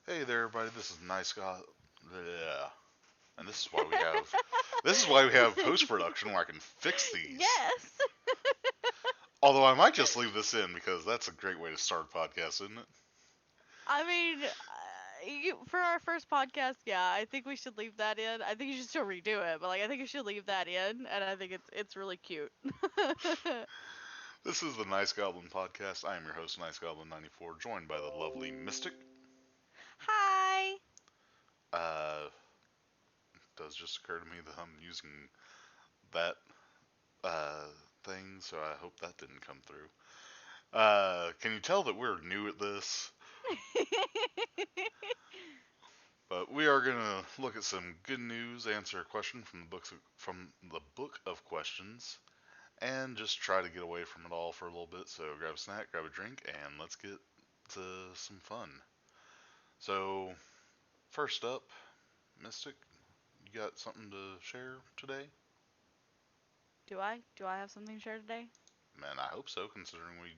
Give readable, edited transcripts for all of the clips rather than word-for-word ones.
Hey there, everybody. This is Nice God, and this is why we have post production where I can fix these. Yes. Although I might just leave this in because that's a great way to start a podcast, isn't it? I mean, for our first podcast, yeah, I think we should leave that in. I think you should still redo it, but I think you should leave that in, and I think it's really cute. This is the Nice Goblin Podcast. I am your host, Nice Goblin 94, joined by the lovely Mystic. Hi. Uh, does just occur to me that I'm using that uh thing, so I hope that didn't come through. Can you tell that we're new at this? But we are gonna look at some good news, answer a question from the book of questions, and just try to get away from it all for a little bit. So grab a snack, grab a drink, and let's get to some fun. So first up, Mystic, you got something to share today? Do I? Do I have something to share today? Man, I hope so, considering we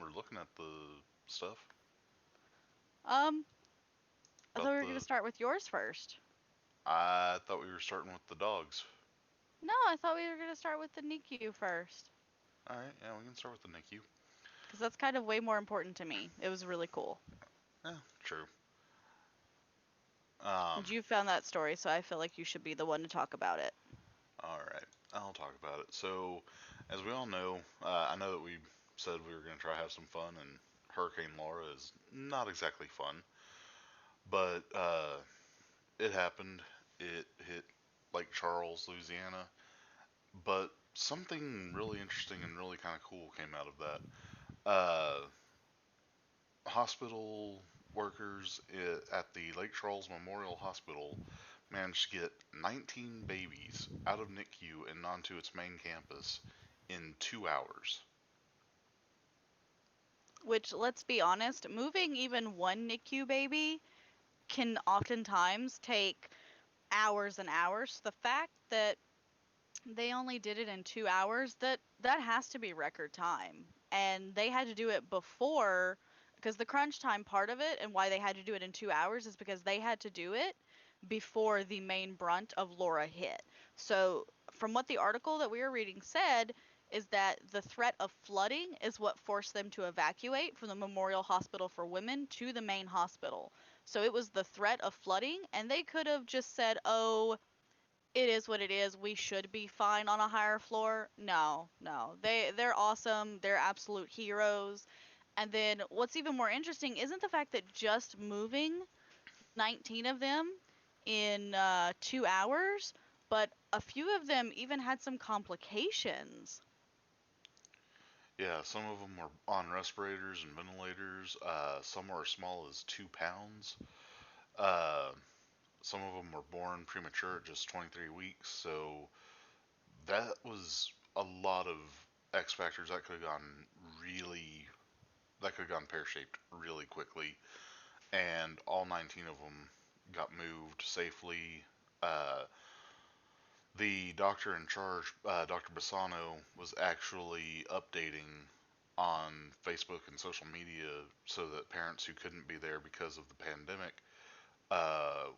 were looking at the stuff. Um, I thought About we were gonna the, start with yours first. I thought we were starting with the dogs. No, I thought we were gonna start with the NICU first, All right, yeah, we can start with the NICU. because that's kind of way more important to me. It was really cool. Yeah, true. And Um, you found that story, so I feel like you should be the one to talk about it. all right, I'll talk about it. So, as we all know, I know that we said we were going to try to have some fun, and Hurricane Laura is not exactly fun, but it happened. It hit Lake Charles, Louisiana, but something really interesting and really kind of cool came out of that. Hospital workers at the Lake Charles Memorial Hospital managed to get 19 babies out of NICU and onto its main campus in 2 hours. Which, let's be honest, moving even one NICU baby can oftentimes take hours and hours. The fact that they only did it in 2 hours, that has to be record time. And they had to do it before, because the crunch time part of it and why they had to do it in 2 hours is because they had to do it before the main brunt of Laura hit. So, from what the article that we were reading said, is that the threat of flooding is what forced them to evacuate from the Memorial Hospital for Women to the main hospital. So it was the threat of flooding, and they could have just said, "Oh, it is what it is. We should be fine on a higher floor." No, no. They're awesome. They're absolute heroes. And then what's even more interesting isn't the fact that just moving 19 of them in 2 hours, but a few of them even had some complications. Yeah, some of them were on respirators and ventilators. Some were as small as 2 pounds. Uh, some of them were born premature at just 23 weeks. So that was a lot of X factors that could have gone really, that could have gone pear shaped really quickly. And all 19 of them got moved safely. Uh, the doctor in charge, Dr. Bassano, was actually updating on Facebook and social media so that parents who couldn't be there because of the pandemic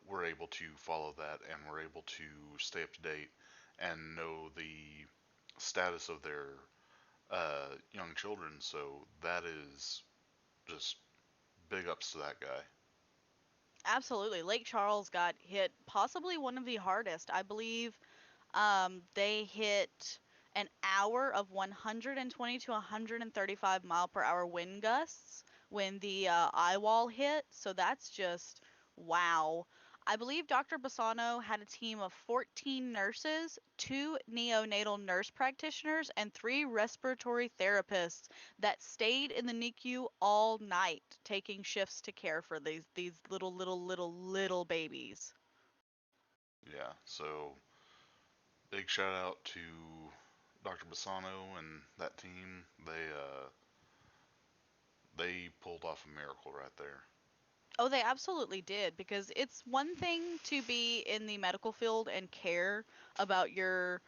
were able to follow that and were able to stay up to date and know the status of their young children. So that is just big ups to that guy. Absolutely. Lake Charles got hit possibly one of the hardest. I believe they hit an hour of 120 to 135 mile per hour wind gusts when the eye wall hit. So that's just wow. I believe Dr. Bassano had a team of 14 nurses, two neonatal nurse practitioners, and three respiratory therapists that stayed in the NICU all night, taking shifts to care for these little babies. Yeah, so big shout out to Dr. Bassano and that team. They pulled off a miracle right there. Oh, they absolutely did, because it's one thing to be in the medical field and care about your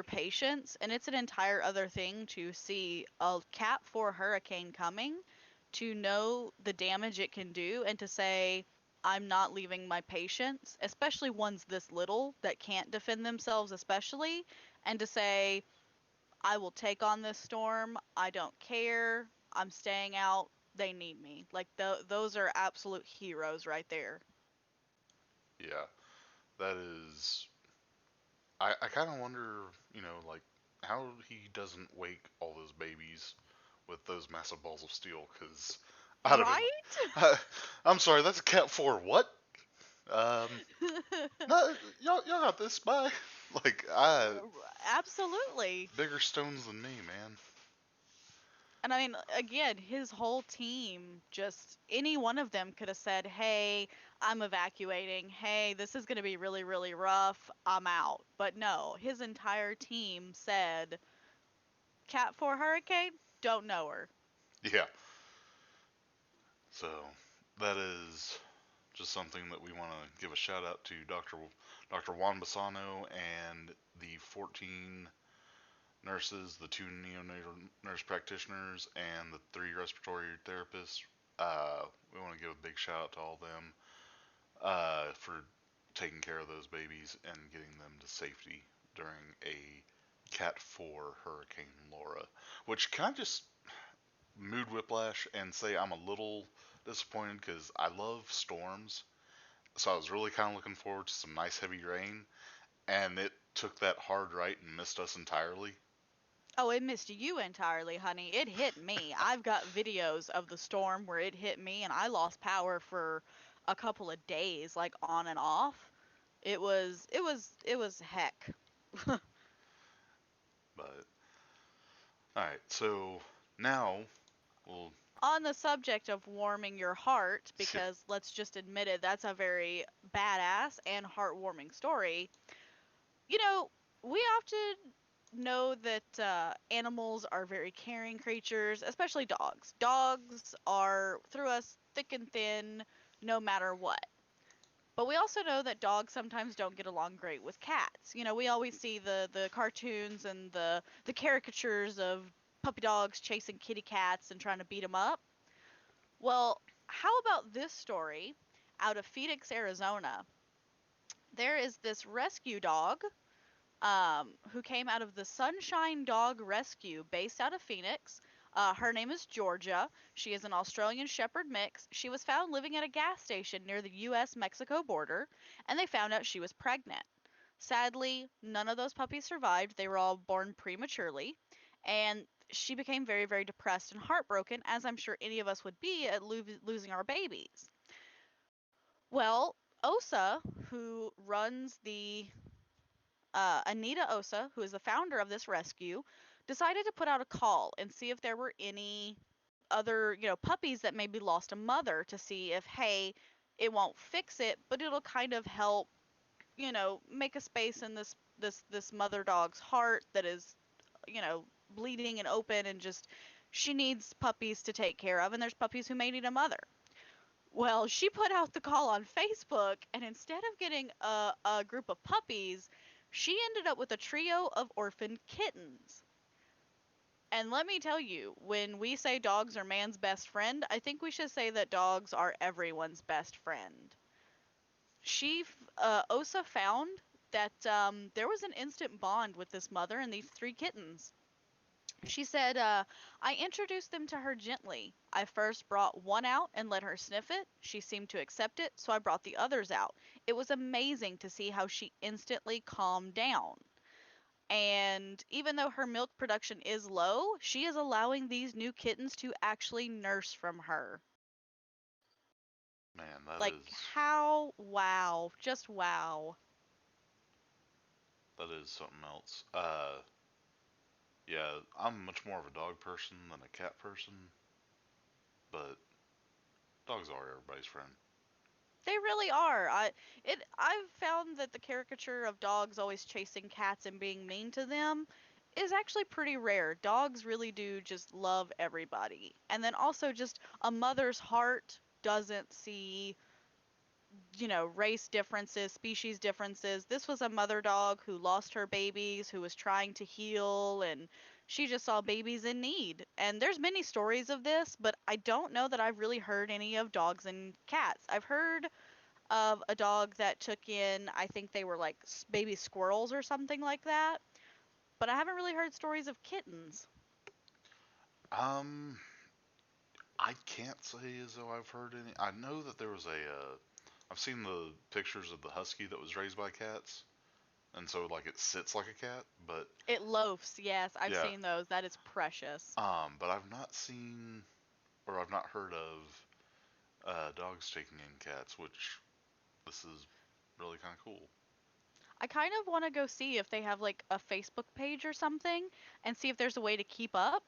patients, and it's an entire other thing to see a Cat 4 hurricane coming, to know the damage it can do, and to say, I'm not leaving my patients, especially ones this little that can't defend themselves, especially, and to say, I will take on this storm. I don't care. I'm staying out. They need me. Like, those are absolute heroes right there. Yeah, that is. I kind of wonder, like how he doesn't wake all those babies with those massive balls of steel. Because I'd have been Right? like, I'm sorry, that's a cat four. What? Um, no, y'all got this. Bye. Like Absolutely. bigger stones than me, man. And I mean, again, his whole team, just any one of them could have said, hey, I'm evacuating. Hey, this is going to be really, really rough. I'm out. But no, his entire team said, Cat 4 Hurricane? Don't know her. Yeah. So that is just something that we want to give a shout out to Dr. Juan Basano and the 14 nurses, the two neonatal nurse practitioners, and the three respiratory therapists. We want to give a big shout out to all of them for taking care of those babies and getting them to safety during a Cat 4 Hurricane Laura, which can I just mood whiplash and say I'm a little disappointed because I love storms. So I was really kind of looking forward to some nice heavy rain, and it took that hard right and missed us entirely. Oh, it missed you entirely, honey. It hit me. I've got videos of the storm where it hit me and I lost power for a couple of days, like on and off. It was heck. But all right, so now we'll On the subject of warming your heart, because let's just admit it, that's a very badass and heartwarming story. You know, we often know that animals are very caring creatures, especially dogs. Dogs are through us thick and thin, no matter what. But we also know that dogs sometimes don't get along great with cats. You know, we always see the cartoons and the caricatures of puppy dogs chasing kitty cats and trying to beat them up. Well, how about this story out of Phoenix, Arizona? There is this rescue dog who came out of the Sunshine Dog Rescue based out of Phoenix. Her name is Georgia. She is an Australian Shepherd mix. She was found living at a gas station near the US Mexico border, and they found out she was pregnant. Sadly, none of those puppies survived. They were all born prematurely, and she became very, very depressed and heartbroken, as I'm sure any of us would be at losing our babies. Well, Osa, who runs the Anita Osa, who is the founder of this rescue, decided to put out a call and see if there were any other, puppies that maybe lost a mother to see if, hey, it won't fix it, but it'll kind of help, make a space in this mother dog's heart that is, bleeding and open and just she needs puppies to take care of, and there's puppies who may need a mother. Well, she put out the call on Facebook, and instead of getting a group of puppies, she ended up with a trio of orphaned kittens. And let me tell you, when we say dogs are man's best friend, I think we should say that dogs are everyone's best friend. Osa found that there was an instant bond with this mother and these three kittens. She said, I introduced them to her gently. I first brought one out and let her sniff it. She seemed to accept it, so I brought the others out. It was amazing to see how she instantly calmed down. And even though her milk production is low, she is allowing these new kittens to actually nurse from her. man, that Like, is how? Wow. Just wow. that is something else. Yeah, I'm much more of a dog person than a cat person, but dogs are everybody's friend. They really are. I've found that the caricature of dogs always chasing cats and being mean to them is actually pretty rare. Dogs really do just love everybody. And then also just a mother's heart doesn't see, race differences, species differences. This was a mother dog who lost her babies, who was trying to heal and She just saw babies in need. And there's many stories of this, but I don't know that I've really heard any of dogs and cats. I've heard of a dog that took in, I think they were like baby squirrels or something like that, but I haven't really heard stories of kittens. Um, I can't say as though I've heard any. I know that there was I've seen the pictures of the husky that was raised by cats, and so like it sits like a cat, but It loafs, yes, I've yeah. seen those. That is precious. But I've not seen or I've not heard of dogs taking in cats, which this is really kind of cool. I kind of want to go see if they have like a Facebook page or something and see if there's a way to keep up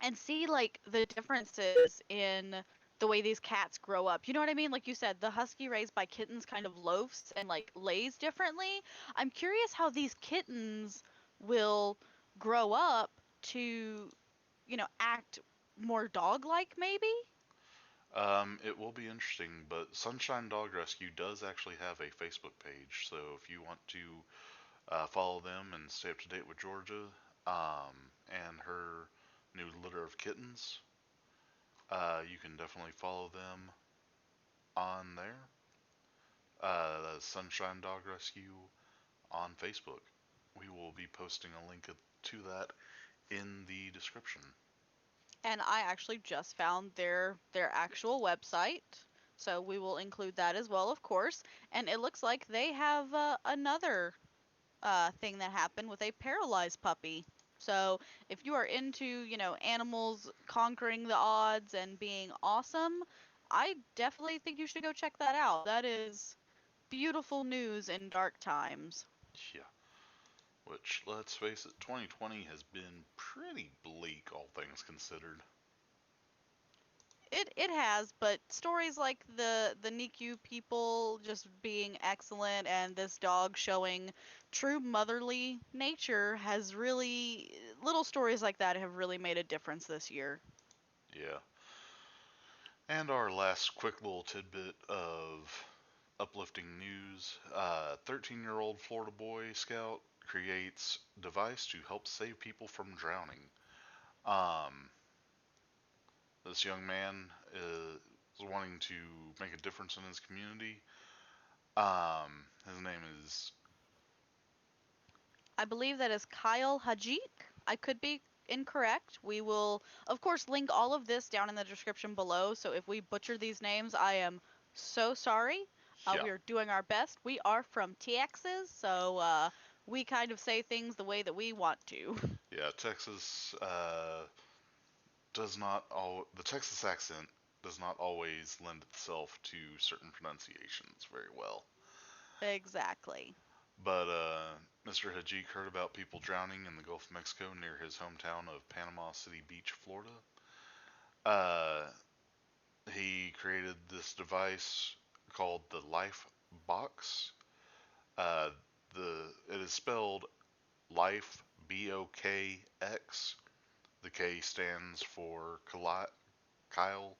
and see like the differences in the way these cats grow up. You know what I mean? Like you said, the husky raised by kittens kind of loafs and like lays differently. I'm curious how these kittens will grow up to, act more dog-like maybe? It will be interesting, but Sunshine Dog Rescue does actually have a Facebook page, so if you want to follow them and stay up to date with Georgia and her new litter of kittens, you can definitely follow them on there. That's Sunshine Dog Rescue on Facebook. We will be posting a link to that in the description. And I actually just found their actual website. So we will include that as well, of course. And it looks like they have another thing that happened with a paralyzed puppy. So if you are into, animals conquering the odds and being awesome, I definitely think you should go check that out. That is beautiful news in dark times. Yeah, which, let's face it, 2020 has been pretty bleak, all things considered. It has, but stories like the NICU people just being excellent and this dog showing true motherly nature has really little stories like that have really made a difference this year. Yeah. And our last quick little tidbit of uplifting news: 13-year-old Florida Boy Scout creates device to help save people from drowning. Um, this young man is wanting to make a difference in his community. His name is, I believe that is Kyle Hajik. I could be incorrect. We will, of course, link all of this down in the description below. So if we butcher these names, I am so sorry. yeah, We are doing our best. We are from Texas, so we kind of say things the way that we want to. yeah, Texas does not all the Texas accent does not always lend itself to certain pronunciations very well. Exactly. But Mr. Hajik heard about people drowning in the Gulf of Mexico near his hometown of Panama City Beach, Florida. Uh, he created this device called the Life Box. Uh, the it is spelled Life BOKX. The K stands for Kyle,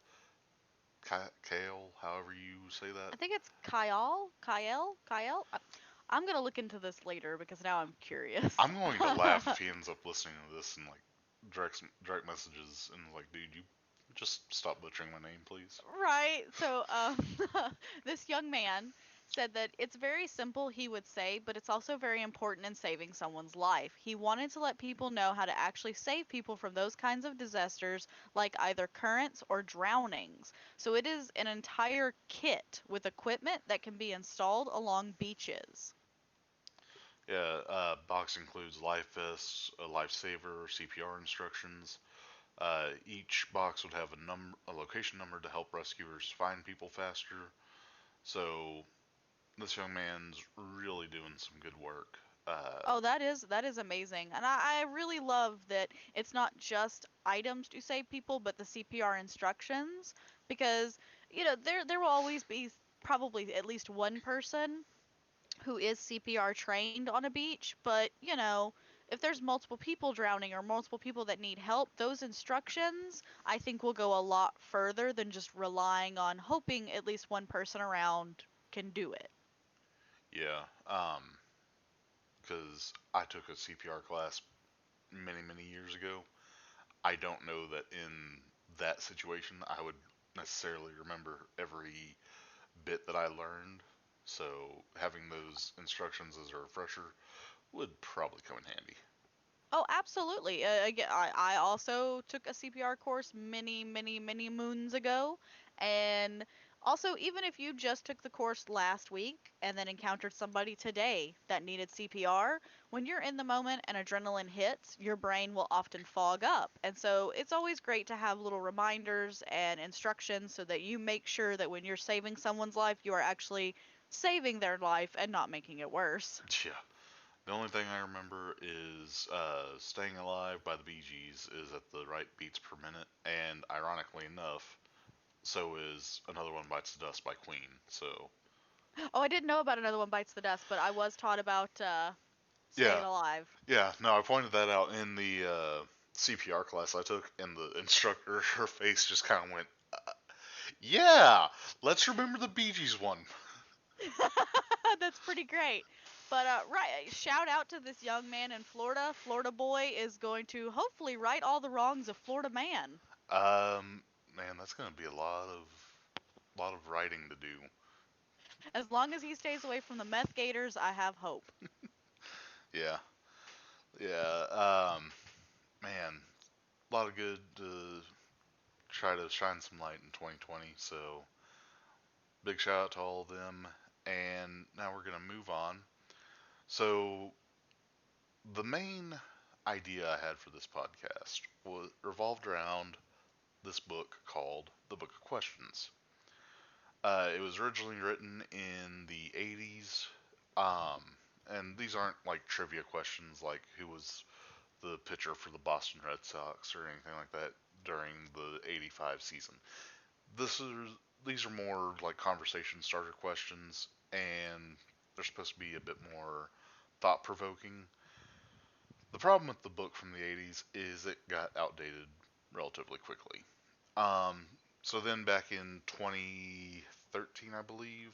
Kale, however you say that. I think it's Kyle. I'm gonna look into this later because now I'm curious. I'm going to laugh if he ends up listening to this and like direct messages and like, dude, you just stop butchering my name, please. Right. So, this young man said that it's very simple, he would say, but it's also very important in saving someone's life. He wanted to let people know how to actually save people from those kinds of disasters, like either currents or drownings. So, it is an entire kit with equipment that can be installed along beaches. Yeah, box includes life vests, a lifesaver, CPR instructions. Each box would have a location number to help rescuers find people faster. So this young man's really doing some good work. Oh, that is amazing. And I really love that it's not just items to save people, but the CPR instructions because there will always be probably at least one person who is CPR trained on a beach, but if there's multiple people drowning or multiple people that need help, those instructions I think will go a lot further than just relying on hoping at least one person around can do it. Yeah, because I took a CPR class many years ago. I don't know that in that situation I would necessarily remember every bit that I learned. So having those instructions as a refresher would probably come in handy. Oh, absolutely. Again, I also took a CPR course many moons ago. And also, even if you just took the course last week and then encountered somebody today that needed CPR, when you're in the moment and adrenaline hits, your brain will often fog up. And so it's always great to have little reminders and instructions so that you make sure that when you're saving someone's life, you are actually saving their life and not making it worse. Yeah. The only thing I remember is Staying Alive by the Bee Gees is at the right beats per minute, and ironically enough, so is Another One Bites the Dust by Queen. So, Oh, I didn't know about Another One Bites the Dust, but I was taught about yeah, staying alive. yeah, no, I pointed that out in the CPR class I took, and the instructor, her face just kind of went, yeah, let's remember the Bee Gees one. That's pretty great. But right, shout out to this young man in Florida. Florida boy is going to hopefully right all the wrongs of Florida man. Man, that's gonna be a lot of writing to do. As long as he stays away from the meth gators, I have hope. Yeah, yeah. Man, a lot of good to try to shine some light in 2020. So big shout out to all of them. And now we're gonna move on. So the main idea I had for this podcast was revolved around this book called The Book of Questions. It was originally written in the 80s, um, and these aren't like trivia questions like who was the pitcher for the Boston Red Sox or anything like that during the 85 season. This is These are more like conversation starter questions, and they're supposed to be a bit more thought provoking. The problem with the book from the 80s is it got outdated relatively quickly. Um, so then back in 2013, I believe,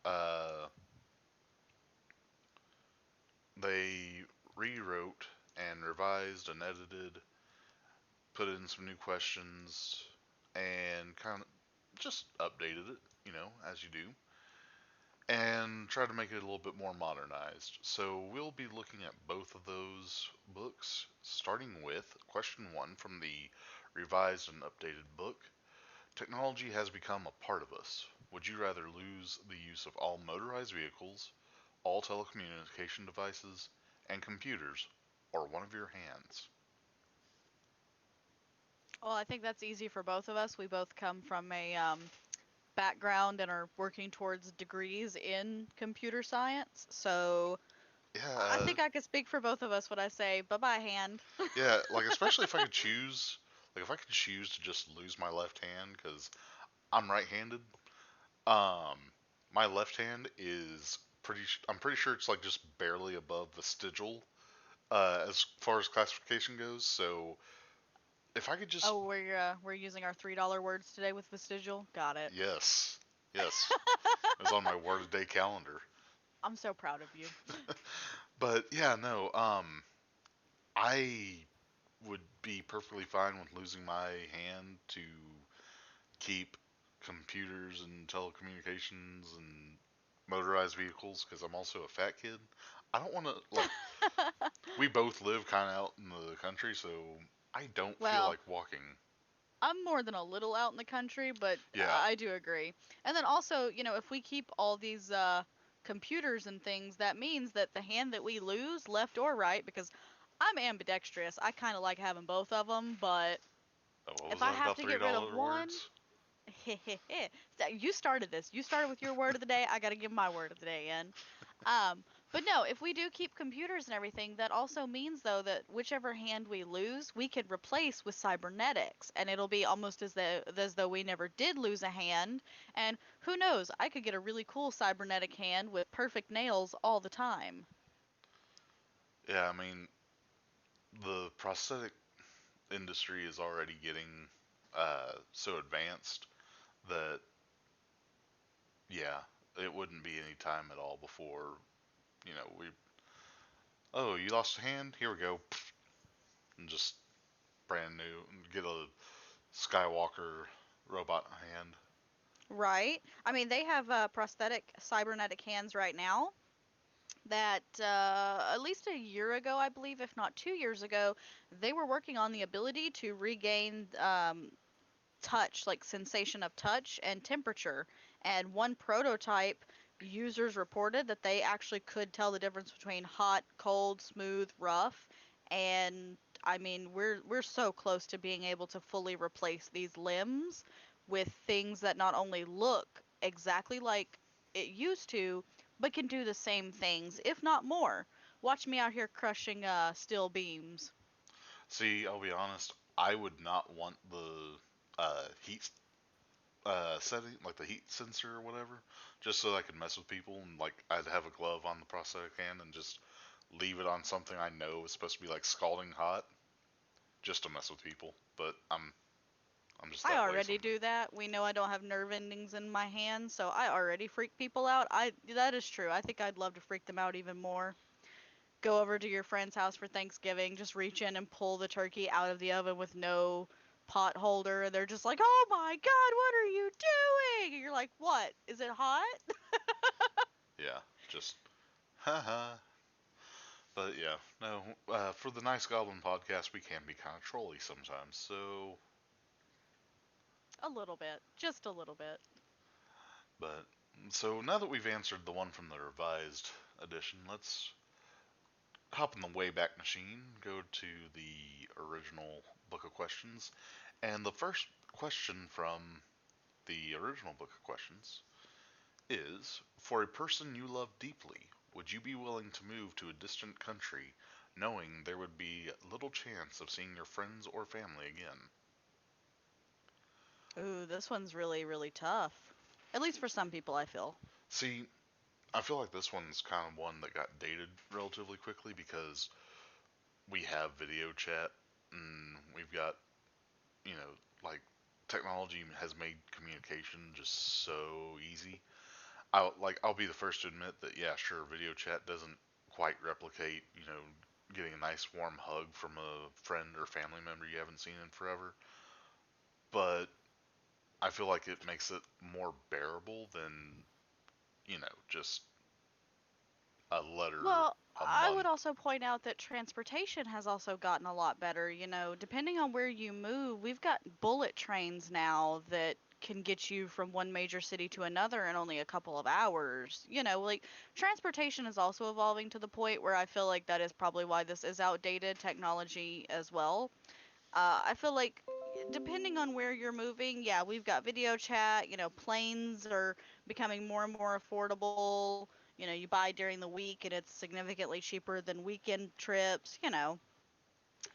uh, they rewrote and revised and edited, put in some new questions, and kind of just updated it, as you do, and tried to make it a little bit more modernized. So we'll be looking at both of those books, starting with question one from the revised and updated book. Technology has become a part of us. Would you rather lose the use of all motorized vehicles, all telecommunication devices, and computers, or one of your hands? Well, I think that's easy for both of us. We both come from a background and are working towards degrees in computer science. So Yeah, I think I could speak for both of us when I say bye bye, hand. yeah. Like especially if I could choose, like if I could choose to just lose my left hand because I'm right-handed. Um, my left hand is I'm pretty sure it's like just barely above vestigial, as far as classification goes. So if I could just, Oh, we're using our $3 words today with vestigial. Got it. yes, yes, it was on my word of day calendar. I'm so proud of you. But yeah, no, I would be perfectly fine with losing my hand to keep computers and telecommunications and motorized vehicles because I'm also a fat kid. I don't want to like we both live kind of out in the country, so I don't feel Well, like walking. I'm more than a little out in the country, but Yeah, I do agree. And then also, if we keep all these computers and things, that means that the hand that we lose, left or right, because I'm ambidextrous, I kind of like having both of them, but oh, what if was I that have about to get rid of one, $3 words? you started this. You started with your word of the day. I got to give my word of the day in. Um, but no, if we do keep computers and everything, that also means though that whichever hand we lose, we could replace with cybernetics, and it'll be almost as though we never did lose a hand. And who knows, I could get a really cool cybernetic hand with perfect nails all the time. Yeah, I mean the prosthetic industry is already getting so advanced that yeah, it wouldn't be any time at all before we. Oh, you lost a hand? Here we go. and just brand new, and get a Skywalker robot hand. Right. I mean, they have prosthetic cybernetic hands right now that at least a year ago, I believe, if not 2 years ago, they were working on the ability to regain touch, like sensation of touch and temperature. And one prototype, users reported that they actually could tell the difference between hot, cold, smooth, rough. And I mean, we're so close to being able to fully replace these limbs with things that not only look exactly like it used to, but can do the same things, if not more. Watch me out here crushing steel beams. See, I'll be honest, I would not want the heat setting, like the heat sensor or whatever, just so I could mess with people and like I'd have a glove on the prosthetic hand and just leave it on something I know is supposed to be like scalding hot, just to mess with people. But I'm just I that way already sometimes. do that. We know I don't have nerve endings in my hands, so I already freak people out. I That is true. I think I'd love to freak them out even more. Go over to your friend's house for Thanksgiving, just reach in and pull the turkey out of the oven with no pot holder, and they're just like, "Oh my god, what are you doing?" And you're like, "What? Is it hot?" Yeah, just haha. But yeah, no. For the Nice Goblin podcast, we can be kind of trolly sometimes. So, A little bit, just a little bit. but so now that we've answered the one from the revised edition, let's hop in the Wayback Machine, go to the original book of questions, and the first question from the original book of questions is: for a person you love deeply, would you be willing to move to a distant country knowing there would be little chance of seeing your friends or family again? Ooh, this one's really, really tough. At least for some people, I feel. See, I feel like this one's kind of one that got dated relatively quickly because we have video chat and we've got, you know, like technology has made communication just so easy. I'll be the first to admit that yeah, sure, video chat doesn't quite replicate, getting a nice warm hug from a friend or family member you haven't seen in forever, but I feel like it makes it more bearable than, just a letter Well, a I would month. also point out that transportation has also gotten a lot better. Depending on where you move, we've got bullet trains now that can get you from one major city to another in only a couple of hours. Like transportation is also evolving to the point where I feel like that is probably why this is outdated technology as well. I feel like depending on where you're moving, yeah, we've got video chat. Planes are becoming more and more affordable. You buy during the week and it's significantly cheaper than weekend trips.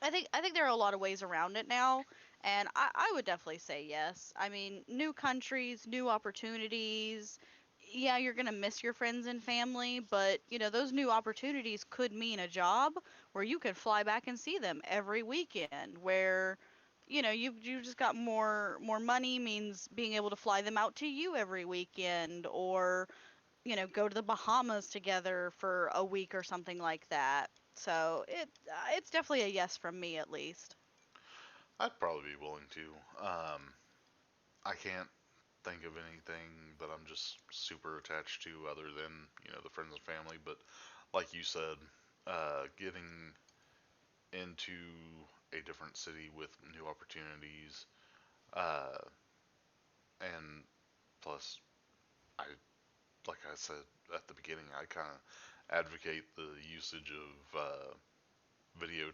I think there are a lot of ways around it now, and I would definitely say yes. I mean, new countries, new opportunities. Yeah, you're gonna miss your friends and family, but those new opportunities could mean a job where you could fly back and see them every weekend. Where you just got more money means being able to fly them out to you every weekend, or go to the Bahamas together for a week or something like that. So it's definitely a yes from me at least. I'd probably be willing to. I can't think of anything that I'm just super attached to other than, the friends and family. But like you said, getting into a different city with new opportunities, uh, and plus, I like I said at the beginning, I kind of advocate the usage of video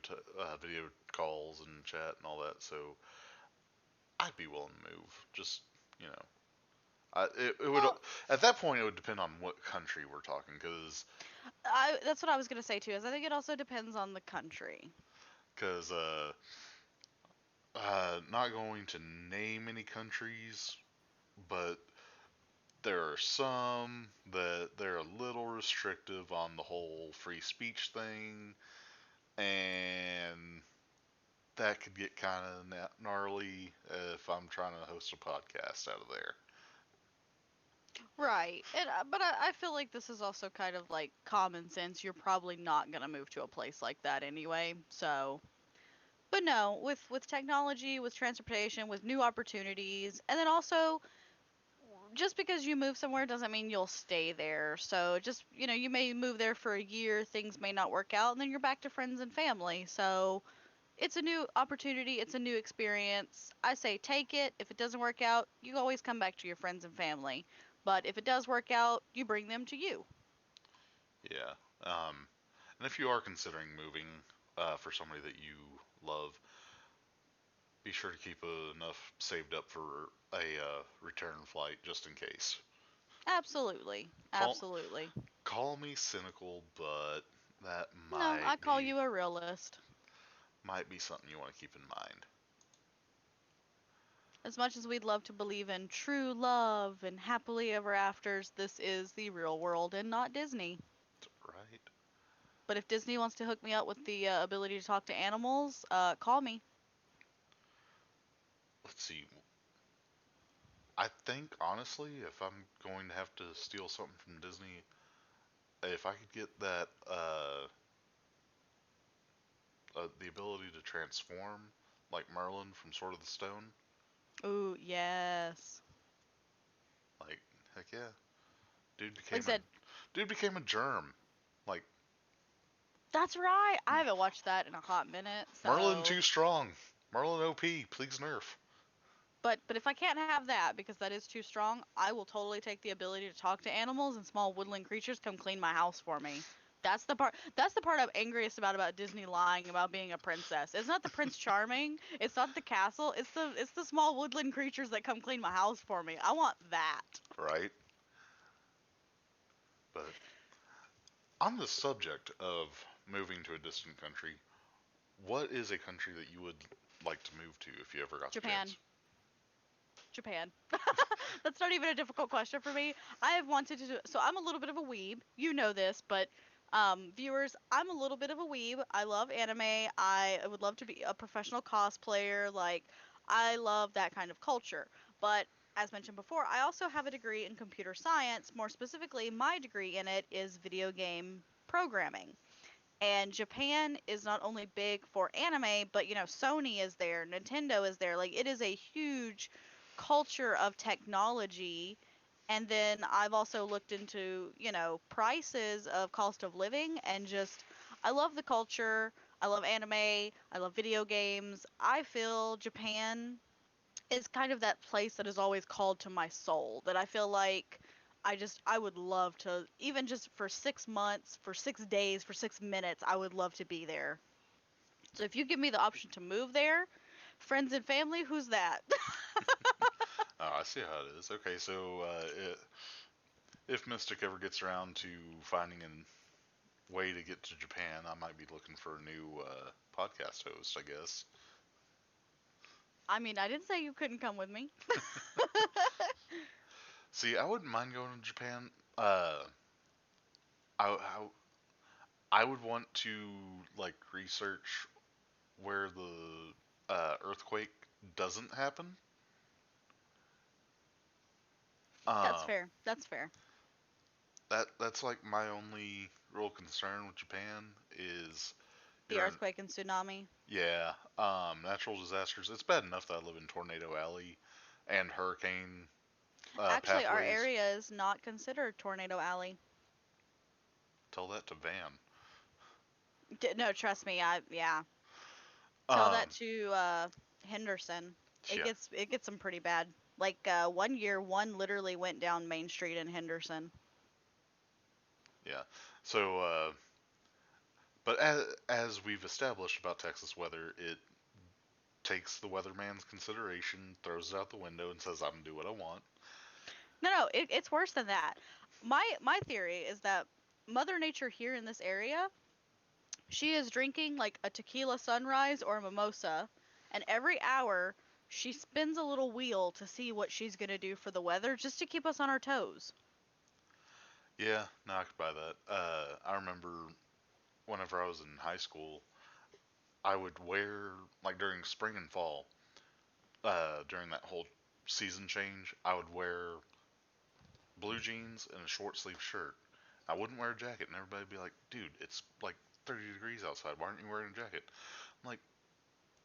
calls and chat and all that. So I'd be willing to move. Just you know, it would Well, at that point it would depend on what country we're talking, that's what I was gonna say too. Is I think it also depends on the country. because not going to name any countries, but there are some that they're a little restrictive on the whole free speech thing, and that could get kind of gnarly if I'm trying to host a podcast out of there. Right. But I feel like this is also kind of like common sense. You're probably not gonna move to a place like that anyway. So But no, with technology, with transportation, with new opportunities, and then also just because you move somewhere doesn't mean you'll stay there. So just, you may move there for a year, things may not work out, and then you're back to friends and family. So it's a new opportunity, it's a new experience. I say take it. If it doesn't work out, you always come back to your friends and family. But if it does work out, you bring them to you. Yeah. And if you are considering moving for somebody that you love, be sure to keep enough saved up for a return flight just in case. Absolutely. Call Absolutely. call me cynical, but that No, I call you a realist. might be something you want to keep in mind. As much as we'd love to believe in true love and happily ever afters, this is the real world and not Disney. Right? But if Disney wants to hook me up with the ability to talk to animals, call me. Let's see. I think honestly, if I'm going to have to steal something from Disney, if I could get that the ability to transform like Merlin from Sword of the Stone, Ooh, yes. like heck yeah, dude Like I became a said, dude became a germ. Like that's right. I haven't watched that in a hot minute, Merlin so too strong. Merlin OP, please nerf. but if I can't have that because that is too strong, I will totally take the ability to talk to animals and small woodland creatures come clean my house for me. That's the part I'm angriest about Disney lying about being a princess. It's not the Prince Charming, it's not the castle, it's the small woodland creatures that come clean my house for me. I want that. Right? But on the subject of moving to a distant country, what is a country that you would like to move to if you ever got the Japan. chance? Japan. That's not even a difficult question for me. I have wanted to do so I'm a little bit of a weeb. You know this, but viewers, I'm a little bit of a weeb. I love anime. I would love to be a professional cosplayer. Like I love that kind of culture. But as mentioned before, I also have a degree in computer science. More specifically, my degree in it is video game programming. And Japan is not only big for anime, but Sony is there, Nintendo is there. Like it is a huge culture of technology. And then I've also looked into, prices of cost of living and just I love the culture. I love anime. I love video games. I feel Japan is kind of that place that is always called to my soul that I feel like I would love to even just for 6 months, for 6 days, for 6 minutes, I would love to be there. So if you give me the option to move there, friends and family, who's that? Oh, I see how it is. Okay, so if Mystic ever gets around to finding a way to get to Japan, I might be looking for a new podcast host, I guess. I mean, I didn't say you couldn't come with me. See, I wouldn't mind going to Japan. I would want to like research where the earthquake doesn't happen. That's Uh, fair. That's fair. that's like my only real concern with Japan is The you're in, earthquake and tsunami. yeah, natural disasters. It's bad enough that I live in Tornado Alley and hurricane Actually, our pathways. area is not considered Tornado Alley. Tell that to Van. No, trust me. Yeah. Tell that Um, to Henderson. It yeah, gets them pretty bad. Like one year, one literally went down Main Street in Henderson. yeah. So, but as we've established about Texas weather, it takes the weatherman's consideration, throws it out the window, and says, "I'm gonna do what I want." No, it's worse than that. My theory is that Mother Nature here in this area, she is drinking like a tequila sunrise or a mimosa, and every hour she spins a little wheel to see what she's gonna do for the weather, just to keep us on our toes. Yeah, no, I could buy that. I remember whenever I was in high school, I would wear like during spring and fall, during that whole season change, I would wear blue jeans and a short sleeve shirt. I wouldn't wear a jacket, and everybody'd be like, "Dude, it's like 30 degrees outside. Why aren't you wearing a jacket?" I'm like,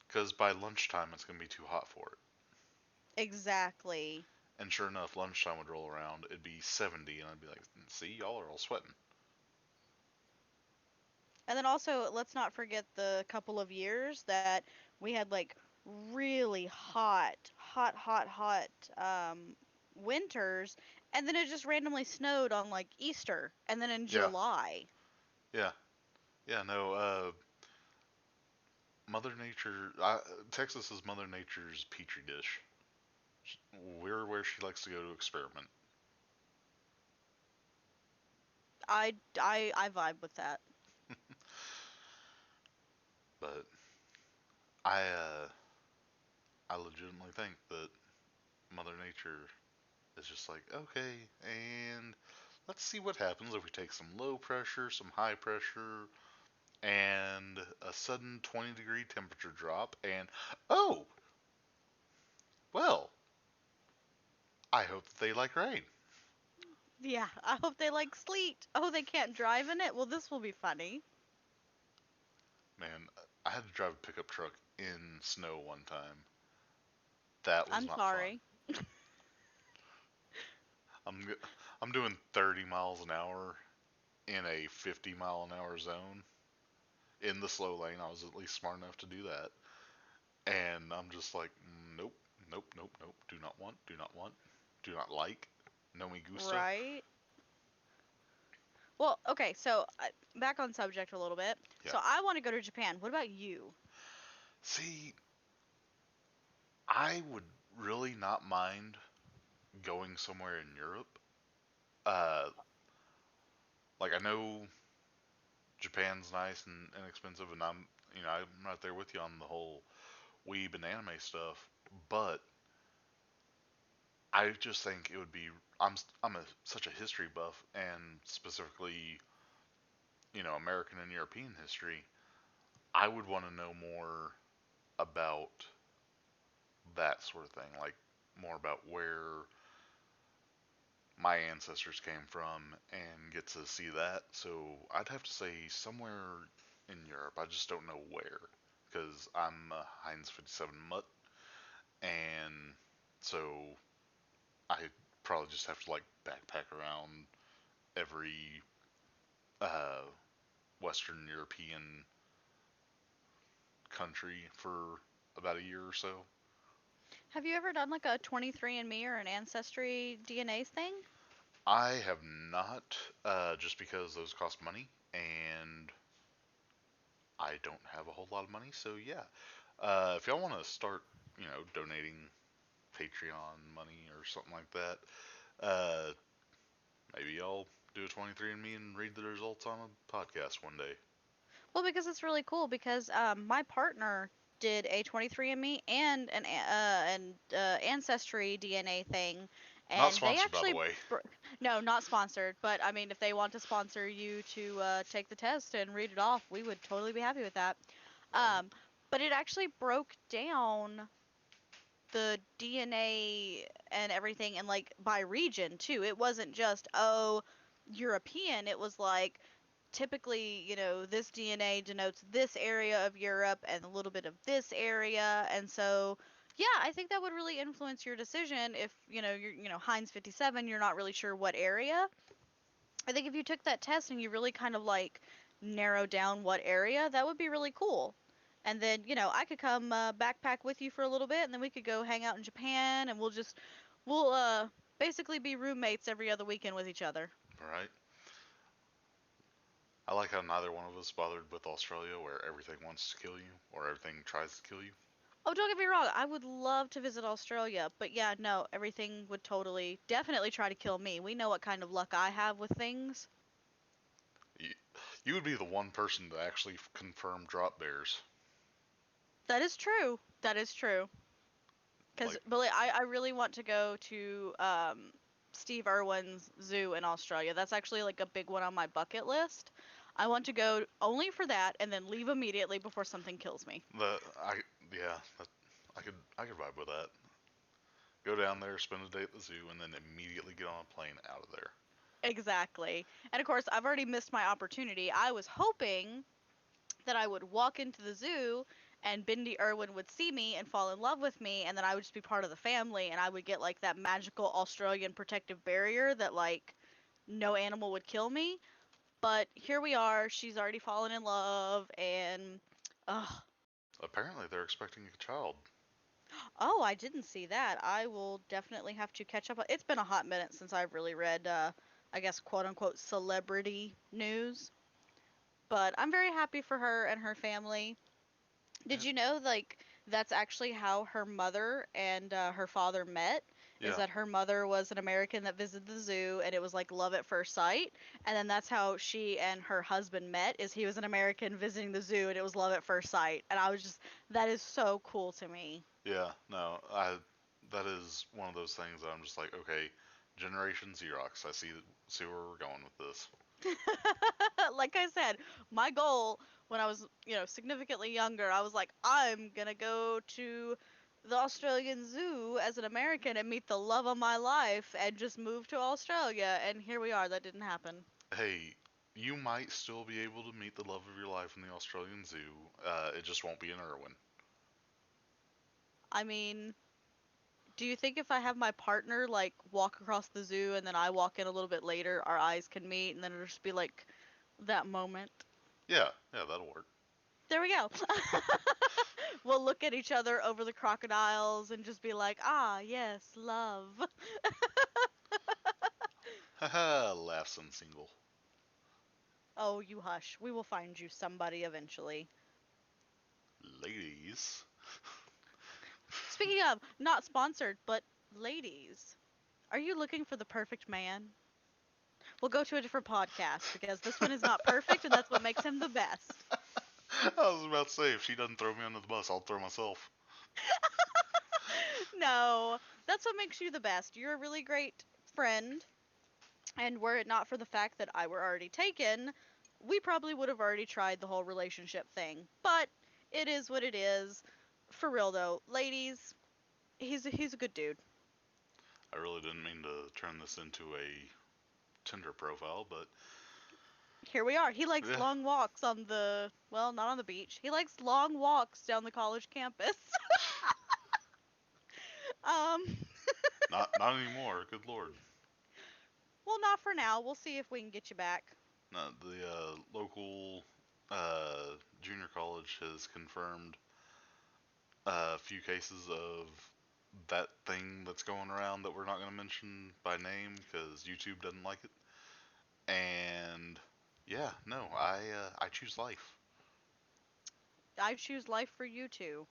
Because by lunchtime, it's going to be too hot for it. Exactly. And sure enough, lunchtime would roll around. It'd be 70, and I'd be like, see, y'all are all sweating. And then also, let's not forget the couple of years that we had like really hot winters, and then it just randomly snowed on like Easter, and then in Yeah, July. yeah, yeah, no, Mother Nature, Texas is Mother Nature's petri dish. We're where she likes to go to experiment. I vibe with that. But I legitimately think that Mother Nature is just like, okay, and let's see what happens if we take some low pressure, some high pressure, and a sudden 20-degree temperature drop, and oh, well, I hope that they like rain. Yeah, I hope they like sleet. Oh, they can't drive in it? Well, this will be funny. Man, I had to drive a pickup truck in snow one time. That was I'm not fun. sorry. I'm I'm doing 30 miles an hour in a 50-mile-an-hour zone in the slow lane. I was at least smart enough to do that. And I'm just like, nope, nope, nope, nope. Do not want, do not like. No me gusta. Right? Well, okay, so back on subject a little bit. Yeah. So I want to go to Japan. What about you? See, I would really not mind going somewhere in Europe. Uh, like I know Japan's nice and inexpensive, and I'm right there with you on the whole weeb and anime stuff. But I just think it would be. Such a history buff, and specifically, American and European history. I would want to know more about that sort of thing, like more about where my ancestors came from and get to see that. So I'd have to say somewhere in Europe. I just don't know where because I'm a Heinz 57 mutt, and so I probably just have to like backpack around every uh, Western European country for about a year or so. Have you ever done like a 23andMe or an Ancestry DNA thing? I have not, just because those cost money, and I don't have a whole lot of money. So yeah, if y'all want to start, donating Patreon money or something like that, uh, maybe I'll do a 23andMe and read the results on a podcast one day. Well, because it's really cool because my partner did a 23andMe and an Ancestry DNA thing, Not and they sponsored, by the actually way. no, not sponsored, but I mean, if they want to sponsor you to take the test and read it off, we would totally be happy with that. Right? Um, but it actually broke down the DNA and everything and like by region too. It wasn't just European. It was like typically, this DNA denotes this area of Europe and a little bit of this area. And so, yeah, I think that would really influence your decision if, you're, Heinz 57, you're not really sure what area. I think if you took that test and you really kind of like narrow down what area, that would be really cool. And then, I could come backpack with you for a little bit and then we could go hang out in Japan and we'll basically be roommates every other weekend with each other. Right. I like how neither one of us bothered with Australia, where everything wants to kill you or everything tries to kill you. Oh, don't get me wrong. I would love to visit Australia, but yeah, no, everything would totally, definitely try to kill me. We know what kind of luck I have with things. You, you would be the one person to actually confirm drop bears. That is true. That is true. Because, Like, Billy, I really want to go to Steve Irwin's zoo in Australia. That's actually like a big one on my bucket list. I want to go only for that and then leave immediately before something kills me. the I yeah, I could vibe with that. Go down there, spend a day at the zoo, and then immediately get on a plane out of there. Exactly. And of course, I've already missed my opportunity. I was hoping that I would walk into the zoo and Bindi Irwin would see me and fall in love with me, and then I would just be part of the family, and I would get like that magical Australian protective barrier that like no animal would kill me. But here we are. She's already fallen in love, and ugh. Apparently, they're expecting a child. Oh, I didn't see that. I will definitely have to catch up. It's been a hot minute since I've really read, I guess, quote unquote, celebrity news. But I'm very happy for her and her family. Did Yep. you know, like, that's actually how her mother and her father met? Is Yeah. that her mother was an American that visited the zoo, and it was like love at first sight. And then that's how she and her husband met. Is he was an American visiting the zoo, and it was love at first sight. And I was just, that is so cool to me. Yeah. No, I. That is one of those things that I'm just like, okay, Generation Xerox. I see where we're going with this. Like I said, my goal when I was, significantly younger, I was like, I'm gonna go to the Australian Zoo as an American and meet the love of my life and just move to Australia. And here we are. That didn't happen. Hey, you might still be able to meet the love of your life in the Australian Zoo. It just won't be in Irwin. I mean, do you think if I have my partner like walk across the zoo and then I walk in a little bit later, our eyes can meet and then it'll just be like that moment? Yeah, yeah, that'll work. There we go. We'll look at each other over the crocodiles and just be like, ah, yes, love. Haha, laughs unsingle. Oh, you hush. We will find you somebody eventually. Ladies. Speaking of, not sponsored, but ladies, are you looking for the perfect man? We'll go to a different podcast because this one is not perfect and that's what makes him the best. I was about to say, if she doesn't throw me under the bus, I'll throw myself. No, that's what makes you the best. You're a really great friend, and were it not for the fact that I were already taken, we probably would have already tried the whole relationship thing. But it is what it is. For real though, ladies, he's a good dude. I really didn't mean to turn this into a Tinder profile, but Here we are. He likes yeah, long walks on the, well, not on the beach. He likes long walks down the college campus. um, not anymore. Good lord. well, not for now. We'll see if we can get you back. No, the local junior college has confirmed a few cases of that thing that's going around that we're not going to mention by name because YouTube doesn't like it. And yeah, no, I choose life. I choose life for you too.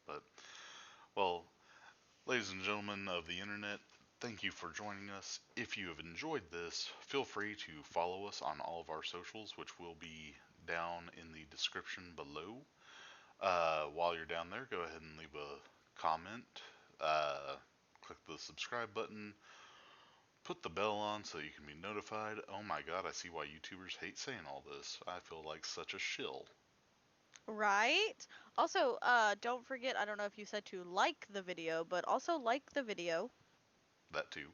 But well, ladies and gentlemen of the internet, thank you for joining us. If you have enjoyed this, feel free to follow us on all of our socials, which will be down in the description below. While you're down there, go ahead and leave a comment. Click the subscribe button. Put the bell on so you can be notified. Oh my god, I see why YouTubers hate saying all this. I feel like such a shill. Right? Also, don't forget, I don't know if you said to like the video, but also like the video. That too.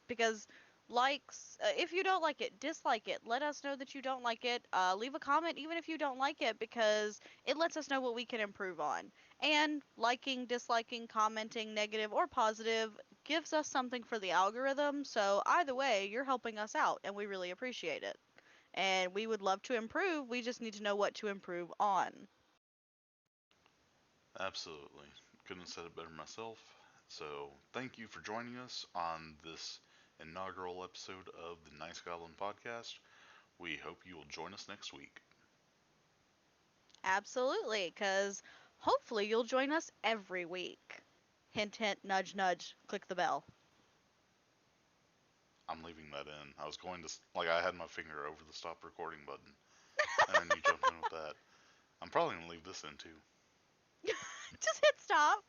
Because likes, if you don't like it, dislike it. Let us know that you don't like it. Leave a comment even if you don't like it because it lets us know what we can improve on. And liking, disliking, commenting, negative or positive, gives us something for the algorithm. So either way, you're helping us out and we really appreciate it. And we would love to improve. We just need to know what to improve on. Absolutely. Couldn't have said it better myself. So, thank you for joining us on this inaugural episode of the Nice Goblin Podcast. We hope you will join us next week. Absolutely, because hopefully you'll join us every week. Hint, hint, nudge, nudge, click the bell. I'm leaving that in. I was going to, like, I had my finger over the stop recording button, and then you jumped in with that. I'm probably going to leave this in too. Just hit stop.